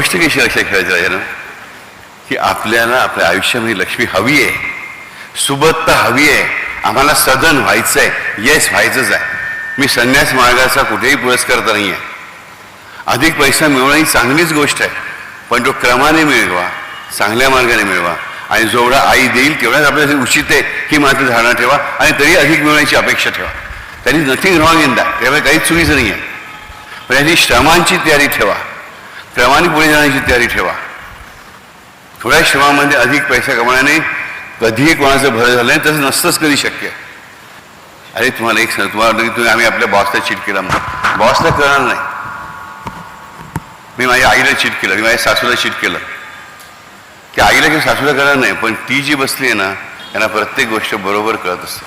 गोष्ट कशी लक्षात ठेवायची राजा की आपल्याला आपल्या आयुष्यामध्ये लक्ष्मी हवी आहे, सुबत्ता हवी आहे, आम्हाला सदन व्हायचं आहे, येस व्हायचंच आहे. मी संन्यास मार्गाचा कुठेही पुरस्कार तर नाही आहे. अधिक पैसा मिळवणं ही चांगलीच गोष्ट आहे, पण तो क्रमाने मिळवा, चांगल्या मार्गाने मिळवा आणि जेवढा आई देईल तेवढाच आपल्याला उचित आहे ही मात्र धारणा ठेवा आणि तरी अधिक मिळवण्याची अपेक्षा ठेवा. त्यांनी नथिंग रॉंग इन दॅट, त्यामुळे काहीच चुकीचं नाही आहे. पण याची श्रमांची तयारी ठेवा, क्रमाने पुढे जाण्याची तयारी ठेवा. थोड्या श्रमामध्ये अधिक पैसा कमवण्याने कधीही कोणाचं भर झालं नाही, तसं नसतंच कधी शक्य. अरे तुम्हाला एक सांग, तुम्हाला वाटतं की तुम्ही आम्ही आपल्या बॉसला चीट केला म्हणून, बॉसला करणार नाही. मी माझ्या आईला चीट केलं, मी माझ्या सासूला चीट केलं, की आईला किंवा सासूला करणार नाही, पण ती जी बसली आहे ना त्यांना प्रत्येक गोष्ट बरोबर कळत असते.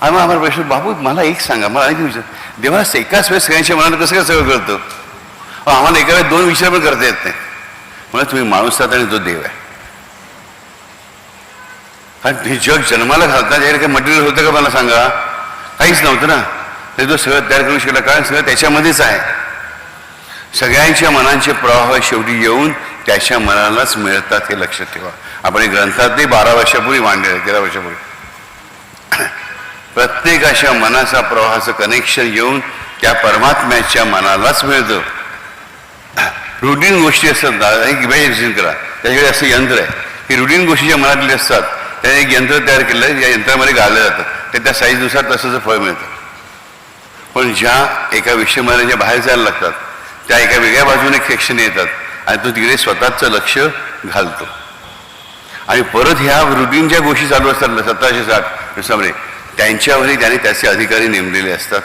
आणि मग आम्हाला प्रश्न, बाबू मला एक सांगा, मला आणखी विचार, देवाला एकाच वेळेस सगळ्यांच्या मनाला कसं काय सगळं कळतं? आम्हाला एका वेळेस दोन विचार पण करता येत नाही. म्हणून तुम्ही माणूस आहात आणि तो देव आहे. कारण हे जग जन्माला घालतात याला काही मटेरियल होतं का मला सांगा? काहीच नव्हतं ना. तरी तो सगळं तयार करू शकला, कारण सगळं त्याच्यामध्येच आहे. सगळ्यांच्या मनांचे प्रवाह शेवटी येऊन त्याच्या मनालाच मिळतात हे लक्षात ठेवा. आपण ग्रंथात ते 12 वर्षापूर्वी मांडलेलं आहे, 13 वर्षापूर्वी. प्रत्येकाच्या मनाचा प्रवाहाचं कनेक्शन येऊन त्या परमात्म्याच्या मनालाच मिळतं. रुटीन गोष्टी असतात ना, एक इमॅजिनेशन करा, त्याच्याकडे असं यंत्र आहे की रुटीन गोष्टीच्या मनातले असतात, त्याने एक यंत्र तयार केलं आहे, या यंत्रामध्ये घाललं जातं, ते त्या साईजनुसार तसंच फळ मिळतं. पण ज्या एका विषयमानाच्या बाहेर जायला लागतात त्या एका वेगळ्या बाजूने सेक्शन येतात आणि तो तिकडे स्वतःचं लक्ष घालतो. आणि परत ह्या रुटीनच्या गोष्टी चालू असतात 1760 समोर, त्यांच्यावरही त्याने त्याचे अधिकारी नेमलेले असतात,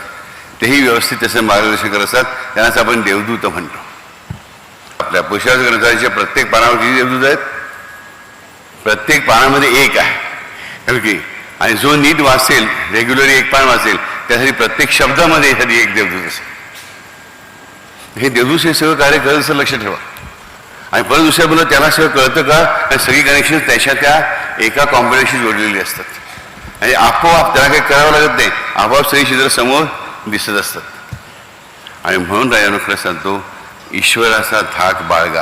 तेही व्यवस्थित त्याचं मार्गदर्शन करत असतात. त्यांनाच आपण देवदूत म्हणतो. आपल्या पुरुषार्थ ग्रंथाच्या प्रत्येक पानावर किती देवदूत आहेत? प्रत्येक पानामध्ये एक आहे की, आणि जो नीट वाचेल, रेग्युलरली एक पान वाचेल, त्यासाठी प्रत्येक शब्दामध्ये एखादी एक देवदूत असेल. हे देवदूत हे सगळं कार्य करत असं लक्ष ठेवा. आणि परत दुसऱ्या बोलत त्याला सगळं कळतं का? आणि सगळी कनेक्शन त्याच्या त्या एका कॉम्बिनेशन जोडलेली असतात आणि आपोआप त्याला काही करावं लागत नाही, आपोआप सगळी चित्र समोर दिसत असतात. आणि म्हणून राजानुखला सांगतो, ईश्वराचा धाक बाळगा.